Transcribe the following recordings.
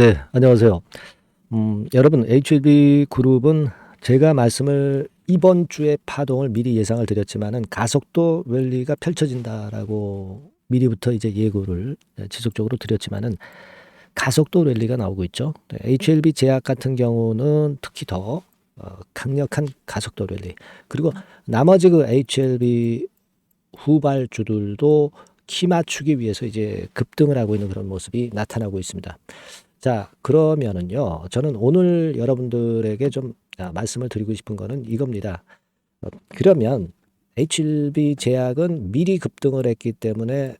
네, 안녕하세요. 여러분, HLB 그룹은 제가 이번 주에 파동을 미리 예상을 드렸지만은 가속도 랠리가 펼쳐진다라고 미리부터 이제 예고를 지속적으로 드렸지만은 가속도 랠리가 나오고 있죠. 네, HLB 제약 같은 경우는 특히 더 강력한 가속도 랠리. 그리고 나머지 그 HLB 후발주들도 키 맞추기 위해서 이제 급등을 하고 있는 그런 모습이 나타나고 있습니다. 자, 그러면은요, 저는 오늘 여러분들에게 좀 말씀을 드리고 싶은 거는 이겁니다. 그러면 HLB 제약은 미리 급등을 했기 때문에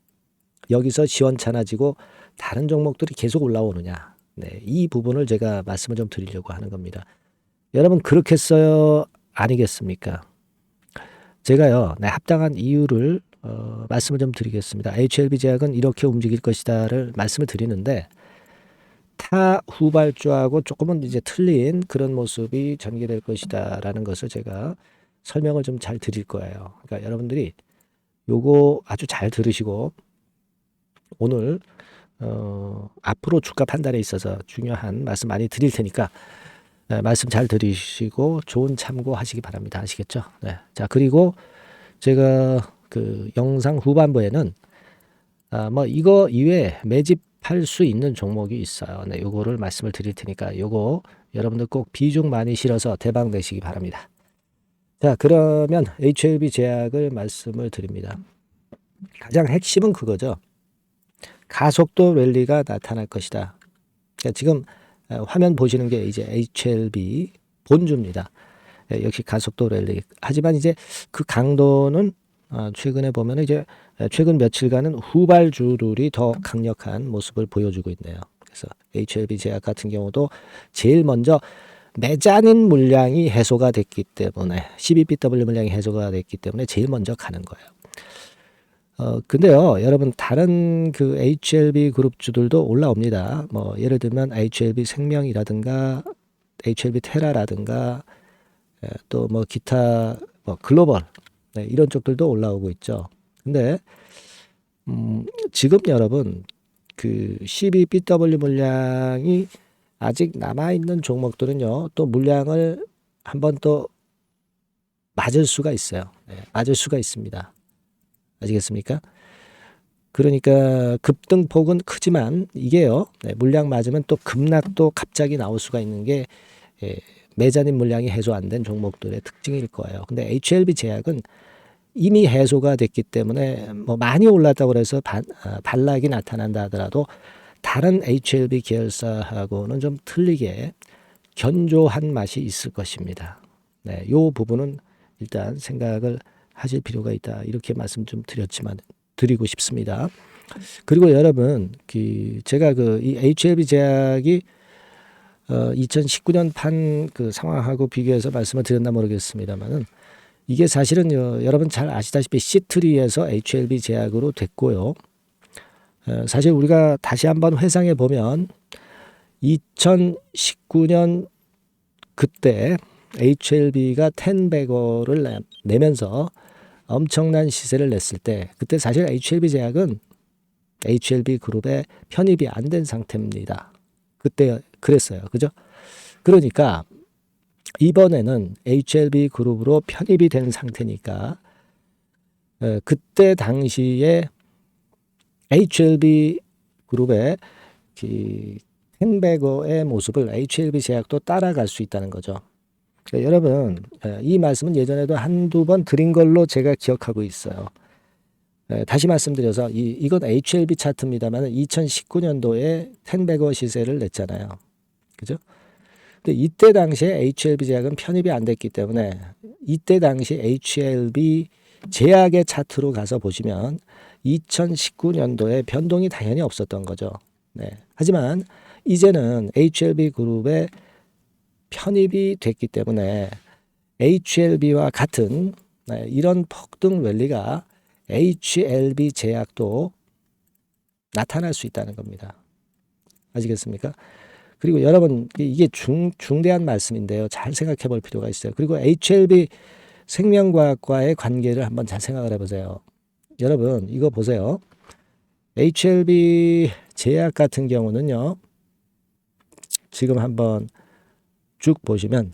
여기서 시원찮아지고 다른 종목들이 계속 올라오느냐. 네, 이 부분을 제가 말씀을 좀 드리려고 하는 겁니다. 여러분, 그렇겠어요? 아니겠습니까? 제가요, 네, 합당한 이유를 말씀을 좀 드리겠습니다. HLB 제약은 이렇게 움직일 것이다를 말씀을 드리는데 타 후발주하고 조금은 이제 틀린 그런 모습이 전개될 것이다라는 것을 제가 설명을 좀 잘 드릴 거예요. 그러니까 여러분들이 요거 아주 잘 들으시고 오늘 앞으로 주가 판단에 있어서 중요한 말씀 많이 드릴 테니까 말씀 잘 들으시고 좋은 참고하시기 바랍니다. 아시겠죠? 네. 자, 그리고 제가 그 영상 후반부에는 뭐 이거 이외에 매집할 수 있는 종목이 있어요. 네, 요거를 말씀을 드릴 테니까 요거 여러분들 꼭 비중 많이 실어서 대박 내시기 바랍니다. 자, 그러면 HLB 제약을 말씀을 드립니다. 가장 핵심은 그거죠. 가속도 랠리가 나타날 것이다. 그러니까 지금 화면 보시는 게 이제 HLB 본주입니다. 역시 가속도 랠리. 하지만 이제 그 강도는 최근에 보면 이제 최근 며칠간은 후발주들이 더 강력한 모습을 보여주고 있네요. 그래서 HLB 제약 같은 경우도 제일 먼저 메자닌 물량이 해소가 됐기 때문에 12BW 물량이 해소가 됐기 때문에 제일 먼저 가는 거예요. 근데요, 여러분 다른 그 HLB 그룹주들도 올라옵니다. 뭐 예를 들면 HLB 생명이라든가 HLB 테라라든가 또 뭐 기타 뭐 글로벌 이런 쪽들도 올라오고 있죠. 근데 지금 여러분 그 12BW 물량이 아직 남아 있는 종목들은요. 또 물량을 한번 또 맞을 수가 있어요. 맞을 수가 있습니다. 아시겠습니까? 그러니까 급등폭은 크지만 이게요. 물량 맞으면 또 급락도 갑자기 나올 수가 있는 게 매자닌 물량이 해소 안 된 종목들의 특징일 거예요. 근데 HLB 제약은 이미 해소가 됐기 때문에 뭐 많이 올랐다고 해서 반락이 나타난다 하더라도 다른 HLB 계열사하고는 좀 틀리게 견조한 맛이 있을 것입니다. 네, 요 부분은 일단 생각을 하실 필요가 있다. 이렇게 말씀 좀 드리고 싶습니다. 그리고 여러분, 제가 이 HLB 제약이 2019년 판 그 상황하고 비교해서 말씀을 드렸나 모르겠습니다만은 이게 사실은 여러분 잘 아시다시피 C3에서 HLB 제약으로 됐고요. 사실 우리가 다시 한번 회상해 보면 2019년 그때 HLB가 10배거를 내면서 엄청난 시세를 냈을 때 그때 사실 HLB 제약은 HLB 그룹에 편입이 안 된 상태입니다. 그때 그랬어요. 그죠? 그러니까 이번에는 HLB 그룹으로 편입이 된 상태니까 그때 당시에 HLB 그룹의 텐베거의 모습을 HLB 제약도 따라갈 수 있다는 거죠. 그러니까 여러분 이 말씀은 예전에도 한두 번 드린 걸로 제가 기억하고 있어요. 다시 말씀드려서 이건 HLB 차트입니다만 2019년도에 텐베거 시세를 냈잖아요. 그죠? 근데 이때 당시에 HLB 제약은 편입이 안 됐기 때문에 이때 당시 HLB 제약의 차트로 가서 보시면 2019년도에 변동이 당연히 없었던 거죠. 네. 하지만 이제는 HLB 그룹에 편입이 됐기 때문에 HLB와 같은 이런 폭등 랠리가 HLB 제약도 나타날 수 있다는 겁니다. 아시겠습니까? 그리고 여러분 이게 중대한 말씀인데요. 잘 생각해 볼 필요가 있어요. 그리고 HLB 생명과학과의 관계를 한번 잘 생각을 해보세요. 여러분 이거 보세요. HLB 제약 같은 경우는요. 지금 한번 쭉 보시면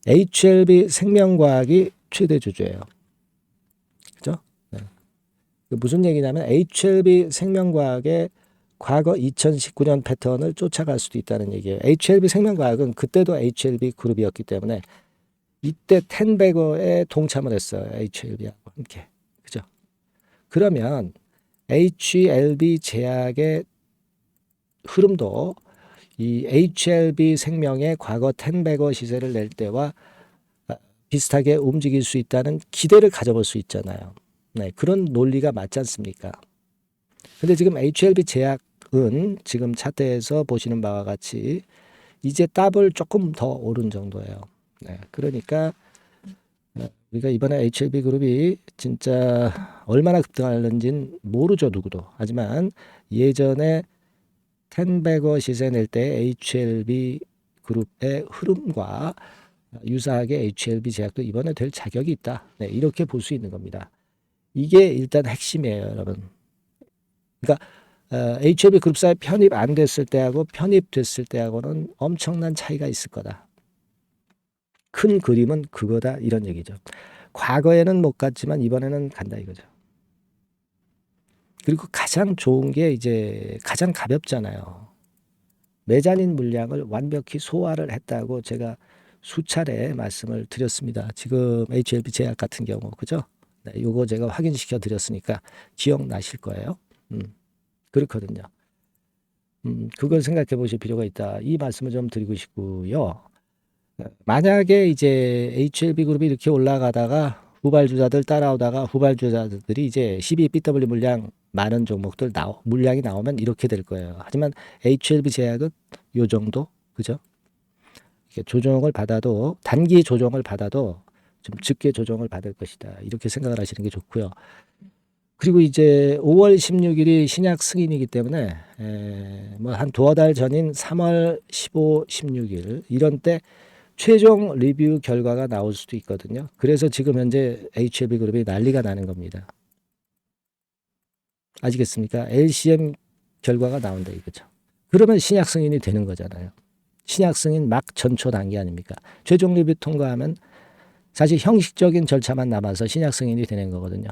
HLB 생명과학이 최대 주주예요. 그죠? 네. 무슨 얘기냐면 HLB 생명과학의 과거 2019년 패턴을 쫓아갈 수도 있다는 얘기예요. HLB 생명과학은 그때도 HLB 그룹이었기 때문에 이때 텐베거에 동참을 했어요. HLB하고 함께. 그죠? 그러면 HLB 제약의 흐름도 이 HLB 생명의 과거 텐베거 시세를 낼 때와 비슷하게 움직일 수 있다는 기대를 가져볼 수 있잖아요. 네, 그런 논리가 맞지 않습니까? 근데 지금 HLB 제약은 지금 차트에서 보시는 바와 같이 이제 더블 조금 더 오른 정도예요. 네, 그러니까 우리가 이번에 HLB 그룹이 진짜 얼마나 급등하는지는 모르죠, 누구도. 하지만 예전에 텐베거 시세 낼 때 HLB 그룹의 흐름과 유사하게 HLB 제약도 이번에 될 자격이 있다. 네, 이렇게 볼 수 있는 겁니다. 이게 일단 핵심이에요, 여러분. 그러니까 HLB 그룹사에 편입 안 됐을 때하고 편입됐을 때하고는 엄청난 차이가 있을 거다. 큰 그림은 그거다, 이런 얘기죠. 과거에는 못 갔지만 이번에는 간다 이거죠. 그리고 가장 좋은 게 이제 가장 가볍잖아요. 메자닌 물량을 완벽히 소화를 했다고 제가 수차례 말씀을 드렸습니다. 지금 HLB 제약 같은 경우, 그죠? 네, 요거 제가 확인시켜 드렸으니까 기억나실 거예요. 그렇거든요. 그걸 생각해 보실 필요가 있다. 이 말씀을 좀 드리고 싶고요. 만약에 이제 HLB 그룹이 이렇게 올라가다가 후발주자들 따라오다가 후발주자들이 이제 12BW 물량 많은 종목들 물량이 나오면 이렇게 될 거예요. 하지만 HLB 제약은 요 정도, 그죠? 조정을 받아도 단기 조정을 받아도 좀 적게 조정을 받을 것이다. 이렇게 생각을 하시는 게 좋고요. 그리고 이제 5월 16일이 신약 승인이기 때문에 뭐 한 두어 달 전인 3월 15, 16일 이런 때 최종 리뷰 결과가 나올 수도 있거든요. 그래서 지금 현재 HLB 그룹이 난리가 나는 겁니다. 아시겠습니까? LCM 결과가 나온다 이거죠. 그러면 신약 승인이 되는 거잖아요. 신약 승인 막 전초 단계 아닙니까? 최종 리뷰 통과하면 사실 형식적인 절차만 남아서 신약 승인이 되는 거거든요.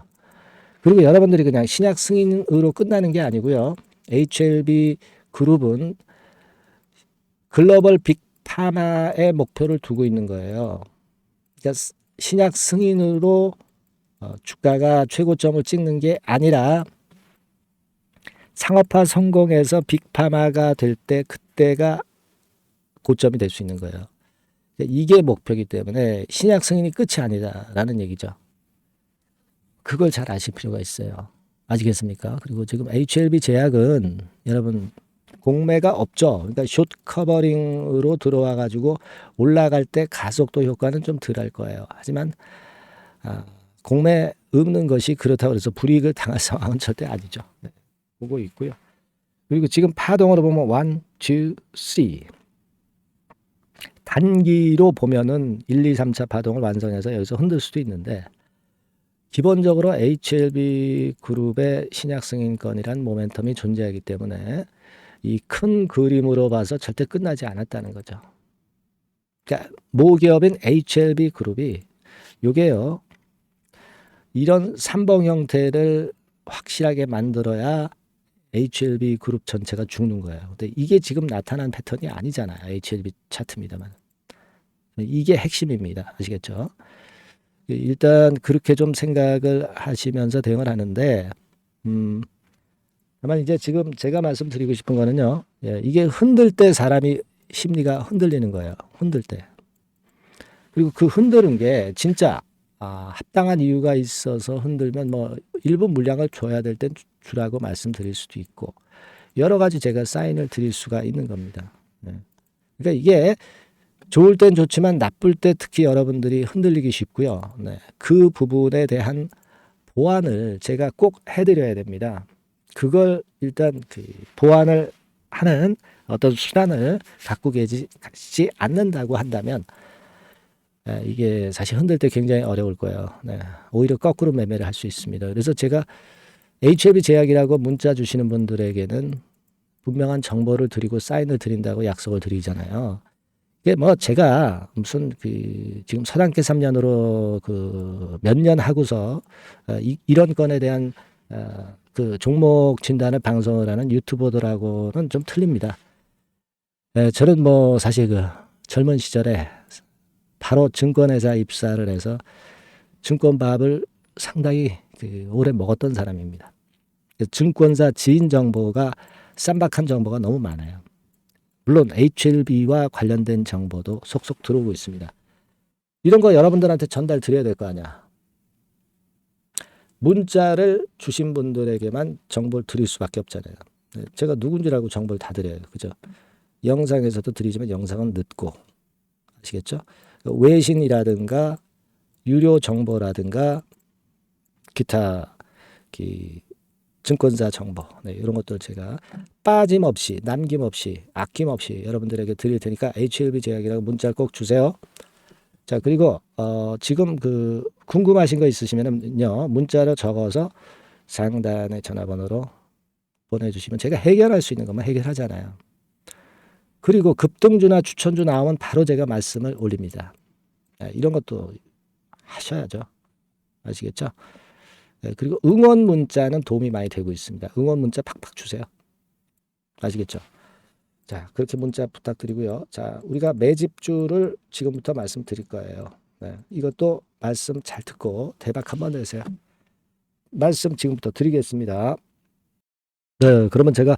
그리고 여러분들이 그냥 신약 승인으로 끝나는 게 아니고요. HLB 그룹은 글로벌 빅파마의 목표를 두고 있는 거예요. 그러니까 신약 승인으로 주가가 최고점을 찍는 게 아니라 상업화 성공해서 빅파마가 될 때 그때가 고점이 될 수 있는 거예요. 이게 목표이기 때문에 신약 승인이 끝이 아니다라는 얘기죠. 그걸 잘 아실 필요가 있어요. 아시겠습니까? 그리고 지금 HLB 제약은 여러분 공매가 없죠. 그러니까 숏 커버링으로 들어와 가지고 올라갈 때 가속도 효과는 좀 덜 할 거예요. 하지만 공매 없는 것이 그렇다고 해서 불이익을 당할 상황은 절대 아니죠. 네, 보고 있고요. 그리고 지금 파동으로 보면 1, 2, 3 단기로 보면은 1, 2, 3차 파동을 완성해서 여기서 흔들 수도 있는데 기본적으로 HLB 그룹의 신약 승인권이란 모멘텀이 존재하기 때문에 이 큰 그림으로 봐서 절대 끝나지 않았다는 거죠. 그러니까 모기업인 HLB 그룹이 요게요. 이런 삼봉 형태를 확실하게 만들어야 HLB 그룹 전체가 죽는 거예요. 근데 이게 지금 나타난 패턴이 아니잖아요. HLB 차트입니다만. 이게 핵심입니다. 아시겠죠? 일단 그렇게 좀 생각을 하시면서 대응을 하는데 다만 이제 지금 제가 말씀드리고 싶은 거는요. 이게 흔들 때 사람이 심리가 흔들리는 거예요. 흔들 때. 그리고 그 흔드는 게 진짜 합당한 이유가 있어서 흔들면 뭐 일부 물량을 줘야 될 땐 주라고 말씀드릴 수도 있고 여러 가지 제가 사인을 드릴 수가 있는 겁니다. 그러니까 이게 좋을 땐 좋지만 나쁠 때 특히 여러분들이 흔들리기 쉽고요. 그 부분에 대한 보완을 제가 꼭 해드려야 됩니다. 그걸 일단 그 보완을 하는 어떤 수단을 갖고 계시지 않는다고 한다면 이게 사실 흔들 때 굉장히 어려울 거예요. 오히려 거꾸로 매매를 할 수 있습니다. 그래서 제가 HLB 제약이라고 문자 주시는 분들에게는 분명한 정보를 드리고 사인을 드린다고 약속을 드리잖아요. 이게 뭐 제가 무슨 그 지금 서당계 3년으로 그 몇 년 하고서 이런 건에 대한 그 종목 진단을 방송을 하는 유튜버들하고는 좀 틀립니다. 저는 뭐 사실 그 젊은 시절에 바로 증권회사 입사를 해서 증권밥을 상당히 그 오래 먹었던 사람입니다. 증권사 지인 정보가 쌈박한 정보가 너무 많아요. 물론 HLB와 관련된 정보도 속속 들어오고 있습니다. 이런 거 여러분들한테 전달 드려야 될 거 아니야. 문자를 주신 분들에게만 정보를 드릴 수밖에 없잖아요. 제가 누군지라고 정보를 다 드려요. 그죠? 영상에서도 드리지만 영상은 늦고. 아시겠죠? 외신이라든가 유료 정보라든가 기타 증권사 정보 이런 것들 제가 빠짐없이 남김없이 아낌없이 여러분들에게 드릴 테니까 HLB 제약이라고 문자 꼭 주세요. 자, 그리고 지금 그 궁금하신 거 있으시면요 문자로 적어서 상단의 전화번호로 보내주시면 제가 해결할 수 있는 것만 해결하잖아요. 그리고 급등주나 추천주 나오면 바로 제가 말씀을 올립니다. 이런 것도 하셔야죠. 아시겠죠? 그리고 응원 문자는 도움이 많이 되고 있습니다. 응원 문자 팍팍 주세요. 아시겠죠? 자, 그렇게 문자 부탁드리고요. 자, 우리가 매집주를 지금부터 말씀드릴 거예요. 이것도 말씀 잘 듣고 대박 한번 내세요. 말씀 지금부터 드리겠습니다. 네, 그러면 제가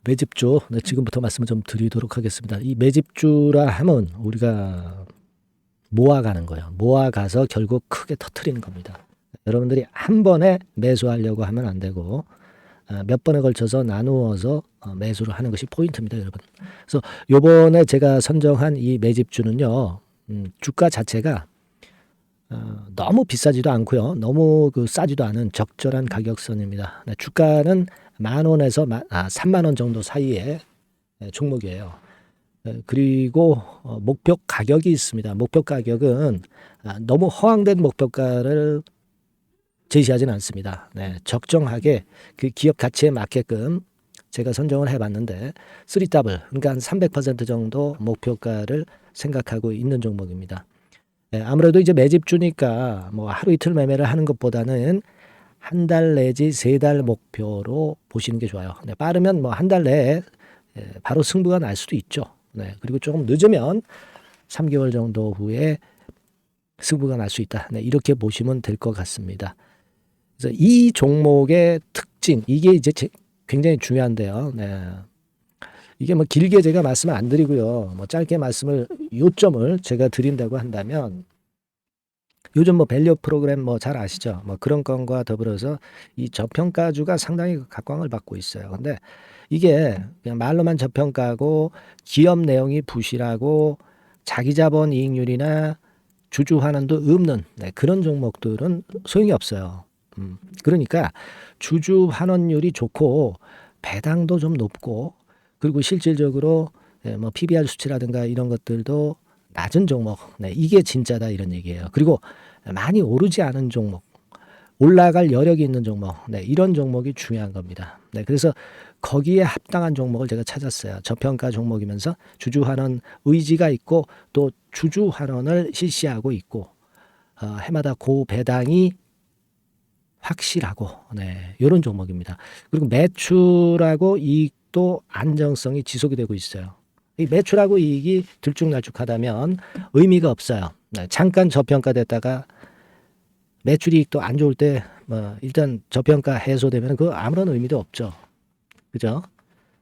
매집주 지금부터 말씀을 좀 드리도록 하겠습니다. 이 매집주라 하면 우리가 모아가는 거예요. 모아가서 결국 크게 터트리는 겁니다. 여러분들이 한 번에 매수하려고 하면 안 되고 몇 번에 걸쳐서 나누어서 매수를 하는 것이 포인트입니다, 여러분. 그래서 요번에 제가 선정한 이 매집주는요, 주가 자체가 너무 비싸지도 않고요, 너무 그 싸지도 않은 적절한 가격선입니다. 주가는 10,000원에서 30,000원 정도 사이의 종목이에요. 그리고 목표 가격이 있습니다. 목표 가격은 너무 허황된 목표가를 제시하지는 않습니다. 적정하게 그 기업 가치에 맞게끔 제가 선정을 해봤는데 3더블 그러니까 한 300% 정도 목표가를 생각하고 있는 종목입니다. 아무래도 이제 매집주니까 뭐 하루 이틀 매매를 하는 것보다는 한 달 내지 3달 목표로 보시는 게 좋아요. 빠르면 뭐 한 달 내에 바로 승부가 날 수도 있죠. 그리고 조금 늦으면 3개월 정도 후에 승부가 날 수 있다. 이렇게 보시면 될 것 같습니다. 그래서 이 종목의 특징, 이게 이제 굉장히 중요한데요. 이게 뭐 길게 제가 말씀을 안 드리고요. 뭐 짧게 말씀을, 요점을 제가 드린다고 한다면, 요즘 뭐 밸류 프로그램 뭐 잘 아시죠? 뭐 그런 건과 더불어서 이 저평가주가 상당히 각광을 받고 있어요. 근데 이게 그냥 말로만 저평가고 기업 내용이 부실하고 자기 자본 이익률이나 주주 환원도 없는 그런 종목들은 소용이 없어요. 그러니까 주주 환원율이 좋고 배당도 좀 높고 그리고 실질적으로 뭐 PBR 수치라든가 이런 것들도 낮은 종목, 이게 진짜다 이런 얘기예요. 그리고 많이 오르지 않은 종목, 올라갈 여력이 있는 종목, 이런 종목이 중요한 겁니다. 그래서 거기에 합당한 종목을 제가 찾았어요. 저평가 종목이면서 주주 환원 의지가 있고 또 주주 환원을 실시하고 있고 해마다 고배당이 확실하고 이런 종목입니다. 그리고 매출하고 이익도 안정성이 지속이 되고 있어요. 이 매출하고 이익이 들쭉날쭉하다면 의미가 없어요. 잠깐 저평가됐다가 매출 이익도 안 좋을 때 뭐 일단 저평가 해소되면 그 아무런 의미도 없죠. 그죠?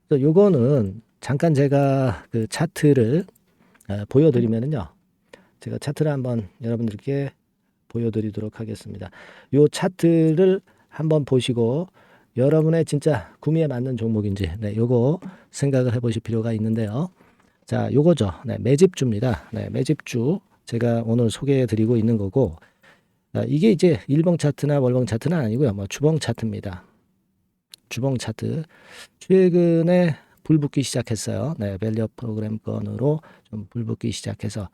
그래서 요거는 잠깐 제가 그 차트를 보여드리면은요. 제가 차트를 한번 여러분들께 보여드리도록 하겠습니다. 요 차트를 한번 보시고 여러분의 진짜 구미에 맞는 종목인지 요거 생각을 해보실 필요가 있는데요. 자, 요거죠. 매집주입니다. 매집주 제가 오늘 소개해드리고 있는 거고 이게 이제 일봉 차트나 월봉 차트는 아니고요. 뭐 주봉 차트입니다. 주봉 차트 최근에 불붙기 시작했어요. 밸류 프로그램 건으로 좀 불붙기 시작해서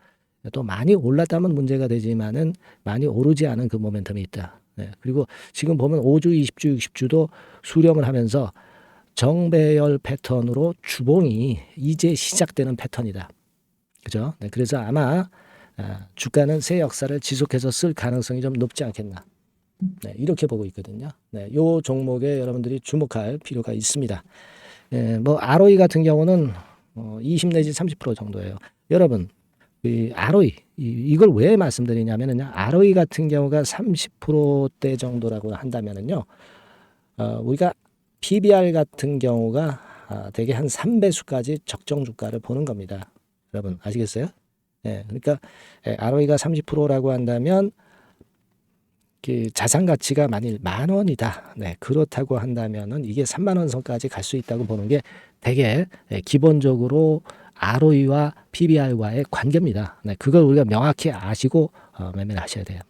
또 많이 올랐다면 문제가 되지만은 많이 오르지 않은 그 모멘텀이 있다. 그리고 지금 보면 5주, 20주, 60주도 수렴을 하면서 정배열 패턴으로 주봉이 이제 시작되는 패턴이다. 그죠? 네, 그래서 아마 주가는 새 역사를 지속해서 쓸 가능성이 좀 높지 않겠나. 네, 이렇게 보고 있거든요. 네, 요 종목에 여러분들이 주목할 필요가 있습니다. 뭐 ROE 같은 경우는 20 내지 30% 정도예요. 여러분, 이 ROE 이걸 왜 말씀드리냐면은 ROE 같은 경우가 30%대 정도라고 한다면은요. 우리가 PBR 같은 경우가 대개 한 3배수까지 적정 주가를 보는 겁니다. 여러분 아시겠어요? 그러니까 ROE가 30%라고 한다면 그 자산 가치가 만일 10,000원이다. 네, 그렇다고 한다면은 이게 30,000원 선까지 갈 수 있다고 보는 게 되게 기본적으로 ROE와 PBR과의 관계입니다. 네, 그걸 우리가 명확히 아시고 매매를 하셔야 돼요.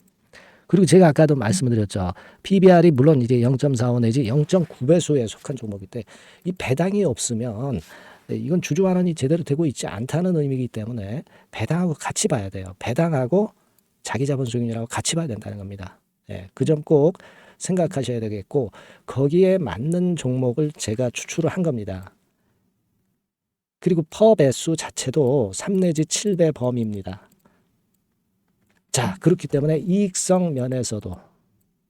그리고 제가 아까도 말씀을 드렸죠. PBR이 물론 이제 0.45 내지 0.9배수에 속한 종목일 때 이 배당이 없으면 이건 주주 환원이 제대로 되고 있지 않다는 의미이기 때문에 배당하고 같이 봐야 돼요. 배당하고 자기 자본 수익률하고 같이 봐야 된다는 겁니다. 그 점 꼭 생각하셔야 되겠고 거기에 맞는 종목을 제가 추출을 한 겁니다. 그리고 퍼 배수 자체도 3 내지 7배 범위입니다. 자, 그렇기 때문에 이익성 면에서도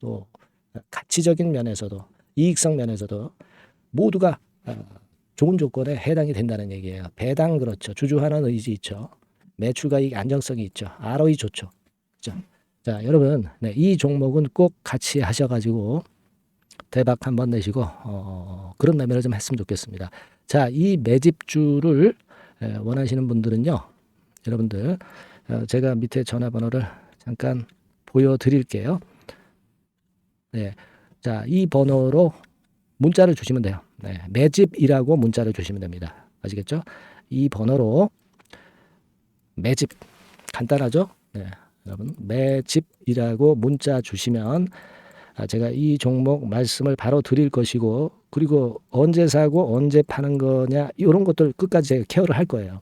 또 가치적인 면에서도 이익성 면에서도 모두가 좋은 조건에 해당이 된다는 얘기예요. 배당 그렇죠. 주주 환원 의지 있죠. 매출과 이익 안정성이 있죠. ROE 좋죠. 그렇죠? 자, 여러분, 네, 이 종목은 꼭 같이 하셔가지고 대박 한번 내시고 그런 매매를 좀 했으면 좋겠습니다. 자, 이 매집주를 원하시는 분들은요, 여러분들 제가 밑에 전화번호를 잠깐 보여드릴게요. 네, 자, 이 번호로 문자를 주시면 돼요. 네, 매집이라고 문자를 주시면 됩니다. 아시겠죠? 이 번호로 매집 간단하죠? 네, 여러분 매집이라고 문자 주시면 제가 이 종목 말씀을 바로 드릴 것이고 그리고 언제 사고 언제 파는 거냐 이런 것들 끝까지 제가 케어를 할 거예요.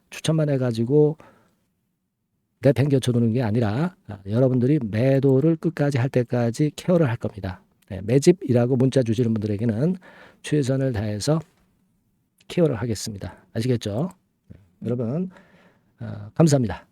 추천만 해가지고 내팽겨쳐 두는 게 아니라 여러분들이 매도를 끝까지 할 때까지 케어를 할 겁니다. 네, 매집이라고 문자 주시는 분들에게는 최선을 다해서 케어를 하겠습니다. 아시겠죠? 여러분 감사합니다.